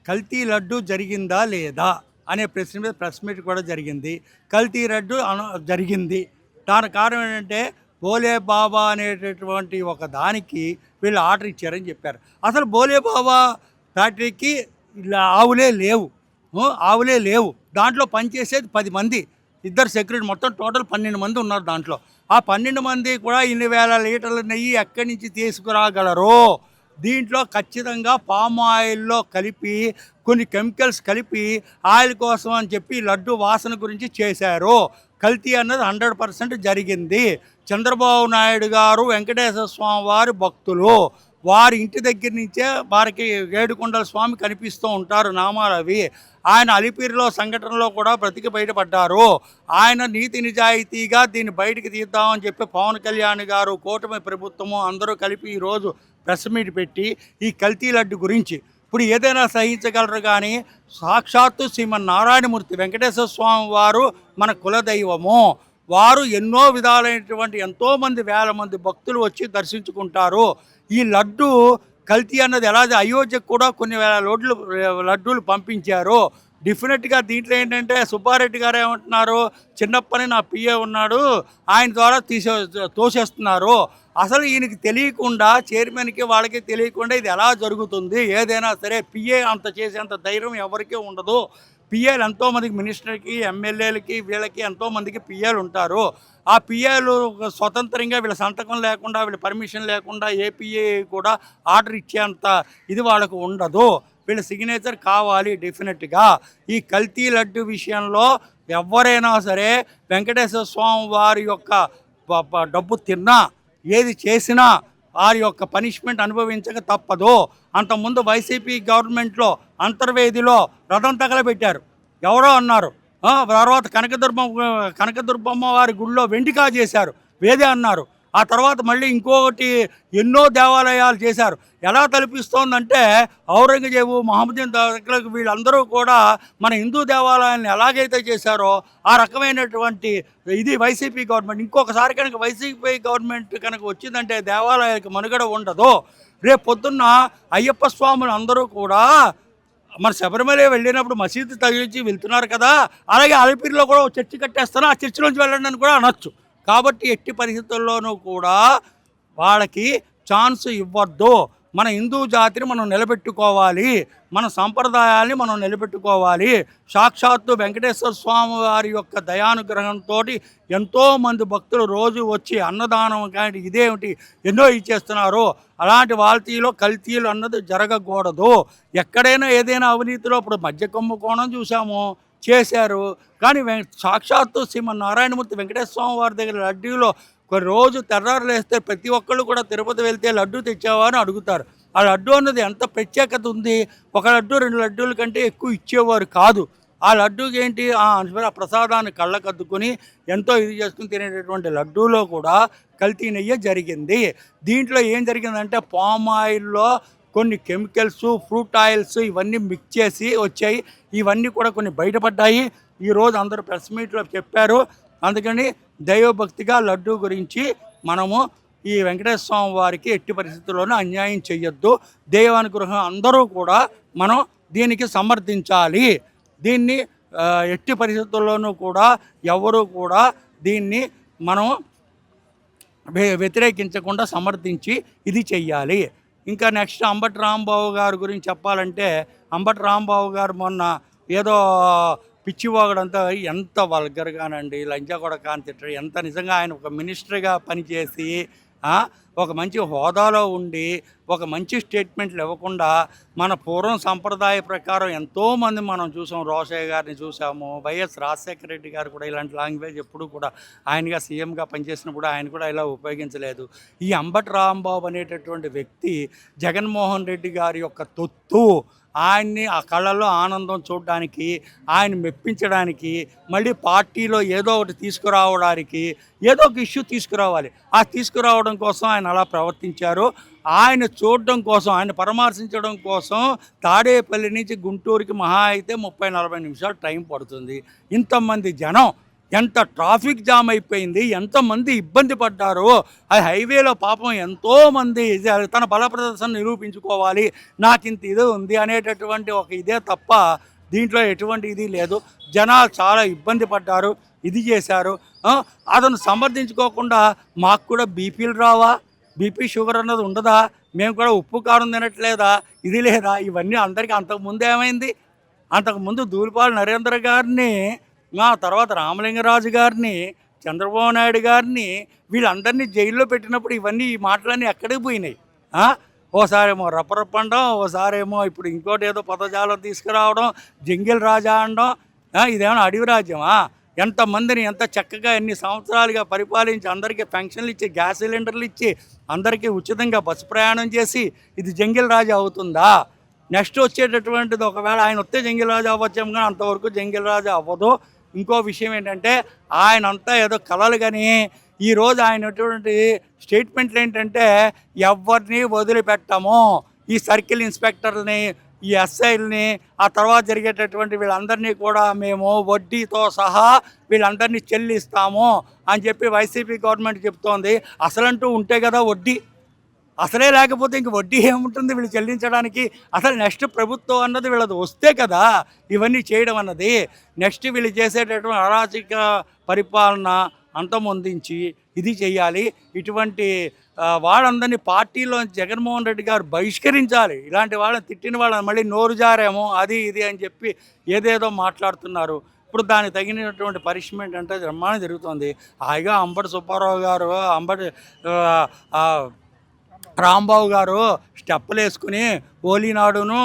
కల్తీ లడ్డు జరిగిందా లేదా అనే ప్రశ్న మీద ప్రెస్ మీట్ కూడా జరిగింది. కల్తీ లడ్డు జరిగింది. దానికి కారణం ఏంటంటే భోలే బాబా అనేటటువంటి ఒక దానికి వీళ్ళు ఆర్డర్ ఇచ్చారని చెప్పారు. అసలు భోలే బాబా ఫ్యాక్టరీకి ఇలా ఆవులే లేవు. దాంట్లో పనిచేసేది 10 మంది, ఇద్దరు సెక్యూరిటీ, మొత్తం టోటల్ 12 మంది ఉన్నారు దాంట్లో. ఆ 12 మంది కూడా ఇన్ని వేల లీటర్ల నెయ్యి ఎక్కడి నుంచి తీసుకురాగలరు? దీంట్లో ఖచ్చితంగా పామ్ ఆయిల్లో కలిపి కొన్ని కెమికల్స్ కలిపి ఆయిల్ కోసం అని చెప్పి లడ్డు వాసన గురించి చేశారు. కల్తీ అన్నది 100% జరిగింది. చంద్రబాబు నాయుడు గారు వెంకటేశ్వర స్వామి వారి భక్తులు. వారి ఇంటి దగ్గర నుంచే వారికి ఏడుకొండల స్వామి కనిపిస్తూ ఉంటారు నామాలు అవి. ఆయన అలిపిరిలో సంఘటనలో కూడా బ్రతికి బయటపడ్డారు. ఆయన నీతి నిజాయితీగా దీన్ని బయటికి తీద్దామని చెప్పి పవన్ కళ్యాణ్ గారు, కూటమి ప్రభుత్వము అందరూ కలిపి ఈరోజు ప్రెస్ మీట్ పెట్టి ఈ కల్తీ లడ్డు గురించి ఇప్పుడు ఏదైనా సహించగలరు. కానీ సాక్షాత్తు శ్రీమన్నారాయణమూర్తి వెంకటేశ్వర స్వామి వారు మన కులదైవము. వారు ఎన్నో విధాలైనటువంటి ఎంతోమంది వేల మంది భక్తులు వచ్చి దర్శించుకుంటారు. ఈ లడ్డు కల్తీ అన్నది ఎలా, అయోధ్యకు కూడా కొన్ని వేల లడ్డూలు పంపించారు. డెఫినెట్గా దీంట్లో ఏంటంటే సుబ్బారెడ్డి గారు ఏమంటున్నారు, చిన్నప్పని నా పిఏ ఉన్నాడు, ఆయన ద్వారా తోసేస్తున్నారు. అసలు ఈయనకి తెలియకుండా, చైర్మన్కి వాళ్ళకి తెలియకుండా ఇది ఎలా జరుగుతుంది? ఏదైనా సరే పిఏ అంత చేసేంత ధైర్యం ఎవరికీ ఉండదు. పిఏలు ఎంతోమందికి, మినిస్టర్కి, ఎమ్మెల్యేలకి, వీళ్ళకి ఎంతోమందికి పిఏలు ఉంటారు. ఆ పిఏలు స్వతంత్రంగా వీళ్ళ సంతకం లేకుండా, వీళ్ళ పర్మిషన్ లేకుండా ఏ పిఏ కూడా ఆర్డర్ ఇచ్చేంత ఇది వాళ్ళకు ఉండదు. వీళ్ళ సిగ్నేచర్ కావాలి డెఫినెట్గా. ఈ కల్తీ లడ్డు విషయంలో ఎవరైనా సరే వెంకటేశ్వర స్వామి వారి యొక్క డబ్బు తిన్నా, ఏది చేసినా వారి యొక్క పనిష్మెంట్ అనుభవించక తప్పదు. అంతకుముందు వైసీపీ గవర్నమెంట్లో అంతర్వేదిలో రథం తగలబెట్టారు, ఎవరో అన్నారు. తర్వాత కనకదుర్గమ్మ వారి గుళ్ళో వెండికా చేశారు, వేదే అన్నారు. ఆ తర్వాత మళ్ళీ ఇంకొకటి ఎన్నో దేవాలయాలు చేశారు. ఎలా తలపిస్తోందంటే ఔరంగజేబు, మహమ్మదీన్ దగ్గరకు వీళ్ళందరూ కూడా మన హిందూ దేవాలయాన్ని ఎలాగైతే చేశారో ఆ రకమైనటువంటి ఇది వైసీపీ గవర్నమెంట్. ఇంకొకసారి కనుక వైసీపీ గవర్నమెంట్ కనుక వచ్చిందంటే దేవాలయానికి మనుగడ ఉండదు. రేపు పొద్దున్న అయ్యప్ప స్వాములు అందరూ కూడా మన శబరిమల వెళ్ళినప్పుడు మసీదు తగిలించి వెళ్తున్నారు కదా, అలాగే అలిపిరిలో కూడా చర్చి కట్టేస్తాను, ఆ చర్చిలోంచి వెళ్ళండి అని కూడా అనొచ్చు. కాబట్టి ఎట్టి పరిస్థితుల్లోనూ కూడా వాళ్ళకి ఛాన్స్ ఇవ్వద్దు. మన హిందూ జాతిని మనం నిలబెట్టుకోవాలి, మన సంప్రదాయాల్ని మనం నిలబెట్టుకోవాలి. సాక్షాత్తు వెంకటేశ్వర స్వామి వారి యొక్క దయానుగ్రహంతో ఎంతోమంది భక్తులు రోజు వచ్చి అన్నదానం కానీ ఇదేమిటి ఎన్నో ఇచ్చేస్తున్నారు. అలాంటి వాల్తీలో కల్తీలు అన్నది జరగకూడదు. ఎక్కడైనా ఏదైనా అవినీతిలో ఇప్పుడు మధ్య కుంభకోణం చూసాము, చేశారు. కానీ సాక్షాత్తు శ్రీమన్నారాయణమూర్తి వెంకటేశ్వర స్వామి వారి దగ్గర లడ్డూలో కొన్ని రోజు తెల్లారులేస్తే ప్రతి ఒక్కళ్ళు కూడా తిరుపతి వెళ్తే లడ్డు తెచ్చావా అని అడుగుతారు. ఆ లడ్డు అన్నది ఎంత ప్రత్యేకత ఉంది. ఒక లడ్డు 2 లడ్డూల కంటే ఎక్కువ ఇచ్చేవారు కాదు. ఆ లడ్డూకి ఏంటి, ఆ ప్రసాదాన్ని కళ్ళకద్దుకొని ఎంతో ఇది చేసుకుని తినేటటువంటి లడ్డూలో కూడా కల్తీ నెయ్యి జరిగింది. దీంట్లో ఏం జరిగిందంటే పామ్ ఆయిల్లో కొన్ని కెమికల్స్, ఫ్రూట్ ఆయిల్స్ ఇవన్నీ మిక్స్ చేసి వచ్చాయి. ఇవన్నీ కూడా కొన్ని బయటపడ్డాయి. ఈరోజు అందరూ ప్రెస్ మీట్లో చెప్పారు. అందుకని దైవభక్తిగా లడ్డు గురించి మనము ఈ వెంకటేశ్వర స్వామి వారికి ఎట్టి పరిస్థితుల్లోనూ అన్యాయం చేయొద్దు. దైవానుగ్రహం అందరూ కూడా మనం దీనికి సమర్థించాలి. దీన్ని ఎట్టి పరిస్థితుల్లోనూ కూడా ఎవరు కూడా దీన్ని మనం వ్యతిరేకించకుండా సమర్థించి ఇది చెయ్యాలి. ఇంకా నెక్స్ట్ అంబటి రాంబాబు గారి గురించి చెప్పాలంటే, అంబటి రాంబాబు గారు మొన్న ఏదో పిచ్చివాగడంతా ఎంత వల్గర్గానండి, లంచా కూడా కాని తిట్టడు. ఎంత నిజంగా ఆయన ఒక మినిస్టర్గా పనిచేసి ఒక మంచి హోదాలో ఉండి ఒక మంచి స్టేట్మెంట్లు ఇవ్వకుండా మన పూర్వం సంప్రదాయ ప్రకారం ఎంతోమంది మనం చూసాం. రోషయ్య గారిని చూసాము, వైఎస్ రాజశేఖర రెడ్డి గారు కూడా ఇలాంటి లాంగ్వేజ్ ఎప్పుడు కూడా ఆయనగా సీఎంగా పనిచేసినప్పుడు ఆయన కూడా ఇలా ఉపయోగించలేదు. ఈ అంబటి రాంబాబు అనేటటువంటి వ్యక్తి జగన్మోహన్ రెడ్డి గారి యొక్క తొత్తు. ఆయన్ని ఆ కళ్ళల్లో ఆనందం చూడడానికి, ఆయన మెప్పించడానికి, మళ్ళీ పార్టీలో ఏదో ఒకటి తీసుకురావడానికి, ఏదో ఒక ఇష్యూ తీసుకురావాలి. ఆ తీసుకురావడం కోసం ఆయన అలా ప్రవర్తించారు. ఆయన చూడడం కోసం, ఆయన పరామర్శించడం కోసం తాడేపల్లి నుంచి గుంటూరుకి మహా అయితే 30-40 నిమిషాలు టైం పడుతుంది. ఇంతమంది జనం ఎంత ట్రాఫిక్ జామ్ అయిపోయింది, ఎంతమంది ఇబ్బంది పడ్డారో. ఆ హైవేలో పాపం ఎంతోమంది తన బల ప్రదర్శన నిరూపించుకోవాలి, నాకింత ఇది ఉంది అనేటటువంటి ఒక ఇదే తప్ప దీంట్లో ఎటువంటి ఇది లేదు. జనాలు చాలా ఇబ్బంది పడ్డారు, ఇది చేశారు. అతను సమర్థించుకోకుండా మాకు కూడా బీపీలు రావా, బీపీ షుగర్ అన్నది ఉండదా, మేము కూడా ఉప్పు కారం తినట్లేదా, ఇది లేదా, ఇవన్నీ అందరికీ అంతకుముందు ఏమైంది? అంతకుముందు ధూళిపాల నరేంద్ర గారిని, తర్వాత రామలింగరాజు గారిని, చంద్రబాబు నాయుడు గారిని, వీళ్ళందరినీ జైల్లో పెట్టినప్పుడు ఇవన్నీ ఈ మాటలన్నీ ఎక్కడికి పోయినాయి? ఓసారేమో రప్పరప్పండం, ఓసారేమో ఇప్పుడు ఇంకోటి ఏదో పదజాలం తీసుకురావడం, జంగిల్ రాజా అనడం. ఇదేమన్నా అడవి రాజ్యమా? ఎంతమందిని ఎంత చక్కగా ఎన్ని సంవత్సరాలుగా పరిపాలించి అందరికీ పెన్షన్లు ఇచ్చి, గ్యాస్ సిలిండర్లు ఇచ్చి, అందరికీ ఉచితంగా బస్సు ప్రయాణం చేసి ఇది జంగిల్ రాజా అవుతుందా? నెక్స్ట్ వచ్చేటటువంటిది ఒకవేళ ఆయన వస్తే జంగిల్ రాజా అవ్వచ్చేమో, కానీ అంతవరకు జంగిల్ రాజా అవ్వదు. ఇంకో విషయం ఏంటంటే ఆయన అంతా ఏదో కలలు, కానీ ఈరోజు ఆయనటువంటి స్టేట్మెంట్లు ఏంటంటే ఎవరిని వదిలిపెట్టము, ఈ సర్కిల్ ఇన్స్పెక్టర్ని, ఈ ఎస్ఐల్ని, ఆ తర్వాత జరిగేటటువంటి వీళ్ళందరినీ కూడా మేము వడ్డీతో సహా వీళ్ళందరినీ చెల్లిస్తాము అని చెప్పి వైసీపీ గవర్నమెంట్ చెప్తోంది. అసలంటూ ఉంటే కదా వడ్డీ, అసలే లేకపోతే ఇంక వడ్డీ ఏముంటుంది వీళ్ళు చెల్లించడానికి? అసలు నెక్స్ట్ ప్రభుత్వం అన్నది వీళ్ళది వస్తే కదా ఇవన్నీ చేయడం అన్నది. నెక్స్ట్ వీళ్ళు చేసేటటువంటి అరాచక పరిపాలన అంతమొందించి ఇది చేయాలి. ఇటువంటి వాళ్ళందరినీ పార్టీలో జగన్మోహన్ రెడ్డి గారు బహిష్కరించాలి. ఇలాంటి వాళ్ళని తిట్టిన వాళ్ళని మళ్ళీ నోరు జారేమో అది ఇది అని చెప్పి ఏదేదో మాట్లాడుతున్నారు. ఇప్పుడు దానికి తగినటువంటి పనిష్మెంట్ అంటే బ్రహ్మాండం జరుగుతుంది. హాయిగా అంబటి సుబ్బారావు గారు, అంబటి రాంబాబు గారు స్టెప్పులు వేసుకుని హోలీ నాడును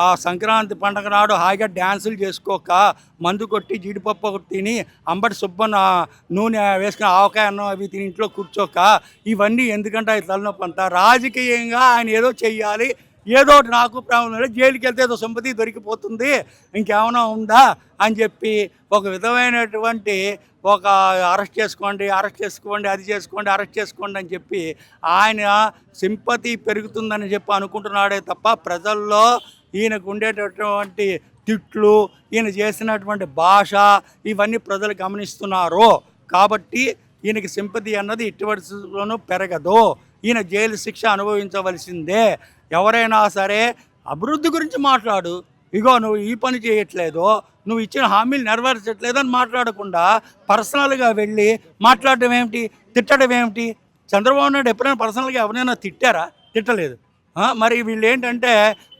ఆ సంక్రాంతి పండగ నాడు హాయిగా డ్యాన్సులు చేసుకోక, మందు కొట్టి జీడిపప్పు తిని, అంబటి సుబ్బన్న నూనె వేసుకుని ఆవకాయ అన్నం అవి తిని ఇంట్లో కూర్చోక, ఇవన్నీ ఎందుకంటే అది తలనొప్పి అంతా. రాజకీయంగా ఆయన ఏదో చెయ్యాలి, ఏదో నాకు ప్రాబ్లం, జైలుకి వెళ్తే ఏదో సంపత్తి దొరికిపోతుంది, ఇంకేమైనా ఉందా అని చెప్పి ఒక విధమైనటువంటి ఒక అరెస్ట్ చేసుకోండి, అది చేసుకోండి అని చెప్పి ఆయన సింపతి పెరుగుతుందని చెప్పి అనుకుంటున్నాడే తప్ప ప్రజల్లో ఈయనకు ఉండేటటువంటి తిట్లు, ఈయన చేసినటువంటి భాష, ఇవన్నీ ప్రజలు గమనిస్తున్నారు. కాబట్టి ఈయనకి సింపతి అన్నది ఎట్టి పరిస్థితుల్లోనూ పెరగదు. ఈయన జైలు శిక్ష అనుభవించవలసిందే. ఎవరైనా సరే అభివృద్ధి గురించి మాట్లాడు, ఇగో నువ్వు ఈ పని చేయట్లేదు, నువ్వు ఇచ్చిన హామీలు నెరవేర్చట్లేదు అని మాట్లాడకుండా పర్సనల్గా వెళ్ళి మాట్లాడడం ఏమిటి, తిట్టడం ఏమిటి? చంద్రబాబు నాయుడు ఎప్పుడైనా పర్సనల్గా ఎవరైనా తిట్టారా? తిట్టలేదు. మరి వీళ్ళు ఏంటంటే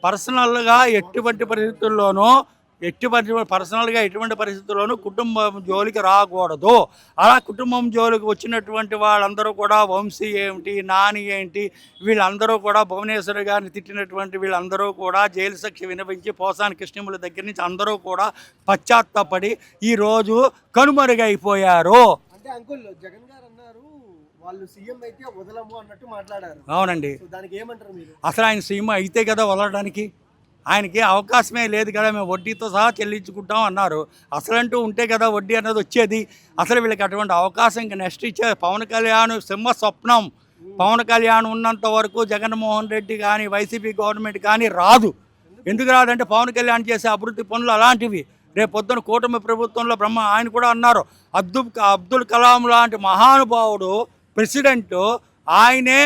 పర్సనల్గా ఎటువంటి పరిస్థితుల్లోనూ పర్సనల్గా ఎటువంటి పరిస్థితుల్లోనూ కుటుంబం జోలికి రాకూడదు. అలా కుటుంబం జోలికి వచ్చినటువంటి వాళ్ళందరూ కూడా వంశీ ఏమిటి, నాని ఏంటి, వీళ్ళందరూ కూడా భువనేశ్వర్ గారిని తిట్టినటువంటి వీళ్ళందరూ కూడా జైలు శిక్ష వినిపించి పోసాని కృష్ణముల దగ్గర నుంచి అందరూ కూడా పశ్చాత్తాపడి ఈరోజు కనుమరుగైపోయారు. అంటే అంకుల్ జగన్ గారు అన్నారు వాళ్ళు సీఎం అయితే వదలము అన్నట్టు మాట్లాడారు. అవునండి. దానికి ఏమంటారు మీరు? అసలు ఆయన సీఎం అయితే కదా వదలడానికి, ఆయనకి అవకాశమే లేదు కదా, మేము వడ్డీతో సహా చెల్లించుకుంటాం అన్నారు. అసలంటూ ఉంటే కదా వడ్డీ అన్నది వచ్చేది. అసలు వీళ్ళకి అటువంటి అవకాశం ఇంకా నెక్స్ట్ ఇచ్చే పవన్ కళ్యాణ్ సింహ స్వప్నం. పవన్ కళ్యాణ్ ఉన్నంత వరకు జగన్మోహన్ రెడ్డి కానీ వైసీపీ గవర్నమెంట్ కానీ రాదు. ఎందుకు రాదంటే పవన్ కళ్యాణ్ చేసే అభివృద్ధి పనులు అలాంటివి. రేపు పొద్దున కూటమి ప్రభుత్వంలో ఆయన కూడా అన్నారు, అబ్దుల్ కలాం లాంటి మహానుభావుడు ప్రెసిడెంట్, ఆయనే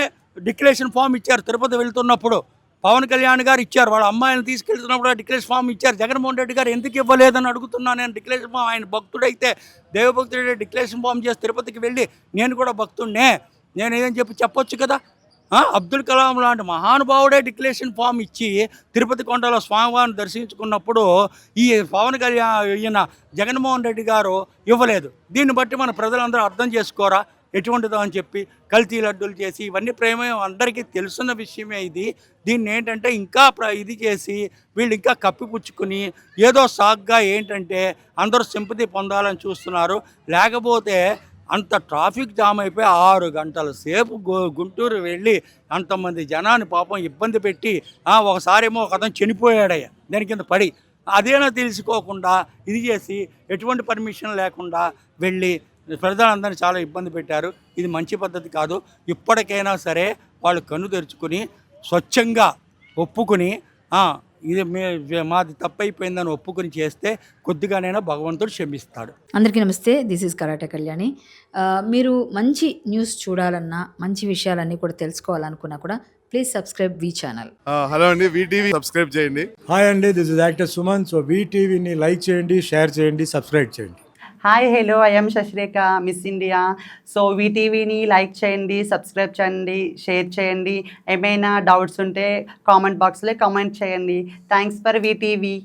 డిక్లరేషన్ ఫామ్ ఇచ్చారు తిరుపతి వెళ్తున్నప్పుడు. పవన్ కళ్యాణ్ గారు ఇచ్చారు, వాళ్ళ అమ్మాయిని తీసుకెళ్తున్నప్పుడు డిక్లరేషన్ ఫామ్ ఇచ్చారు. జగన్మోహన్ రెడ్డి గారు ఎందుకు ఇవ్వలేదని అడుగుతున్నాను నేను. డిక్లరేషన్ ఫామ్, ఆయన భక్తుడైతే, దేవభక్తుడైతే డిక్లరేషన్ ఫామ్ చేసి తిరుపతికి వెళ్ళి నేను కూడా భక్తుడినే, నేను ఏదని చెప్పొచ్చు కదా. అబ్దుల్ కలాం లాంటి మహానుభావుడే డిక్లరేషన్ ఫామ్ ఇచ్చి తిరుపతి కొండలో స్వామివారిని దర్శించుకున్నప్పుడు ఈ పవన్ కళ్యాణ్ ఈయన జగన్మోహన్ రెడ్డి గారు ఇవ్వలేదు. దీన్ని బట్టి మన ప్రజలందరూ అర్థం చేసుకోరా ఎటువంటిదో అని చెప్పి కల్తీ లడ్డూలు చేసి ఇవన్నీ ప్రేమ అందరికీ తెలుసున్న విషయమే ఇది. దీన్ని ఏంటంటే ఇంకా ఇది చేసి వీళ్ళు ఇంకా కప్పిపుచ్చుకుని ఏదో సాగ్గా ఏంటంటే అందరూ సింపతి పొందాలని చూస్తున్నారు. లేకపోతే అంత ట్రాఫిక్ జామ్ అయిపోయి 6 గంటల సేపు గుంటూరు వెళ్ళి అంతమంది జనాన్ని పాపం ఇబ్బంది పెట్టి ఒకసారేమో ఒక అతను చనిపోయాడయ్యా దాని కింద పడి, అదేనా తెలుసుకోకుండా ఇది చేసి ఎటువంటి పర్మిషన్ లేకుండా వెళ్ళి ప్రజలందరినీ చాలా ఇబ్బంది పెట్టారు. ఇది మంచి పద్ధతి కాదు. ఇప్పటికైనా సరే వాళ్ళు కన్ను తెరుచుకుని స్వచ్ఛంగా ఒప్పుకుని ఇది మాది తప్పైపోయిందని ఒప్పుకొని చేస్తే కొద్దిగానైనా భగవంతుడు క్షమిస్తాడు. అందరికీ నమస్తే. This is karate Kalyani. మీరు మంచి న్యూస్ చూడాలన్నా, మంచి విషయాలన్నీ కూడా తెలుసుకోవాలనుకున్నా కూడా please subscribe V channel. Hello అండి, వీటీవీ సబ్స్క్రైబ్ చేయండి. హాయ్ అండి, this is actor Suman. So వీటీవీని లైక్ చేయండి, షేర్ చేయండి, సబ్స్క్రైబ్ చేయండి. Hi hello, I'm Sasirekha, Miss India. So వీటీవీని లైక్ చేయండి, సబ్స్క్రైబ్ చేయండి, షేర్ చేయండి. ఏమైనా డౌట్స్ ఉంటే కామెంట్ బాక్స్లో కామెంట్ చేయండి. Thanks for VTV.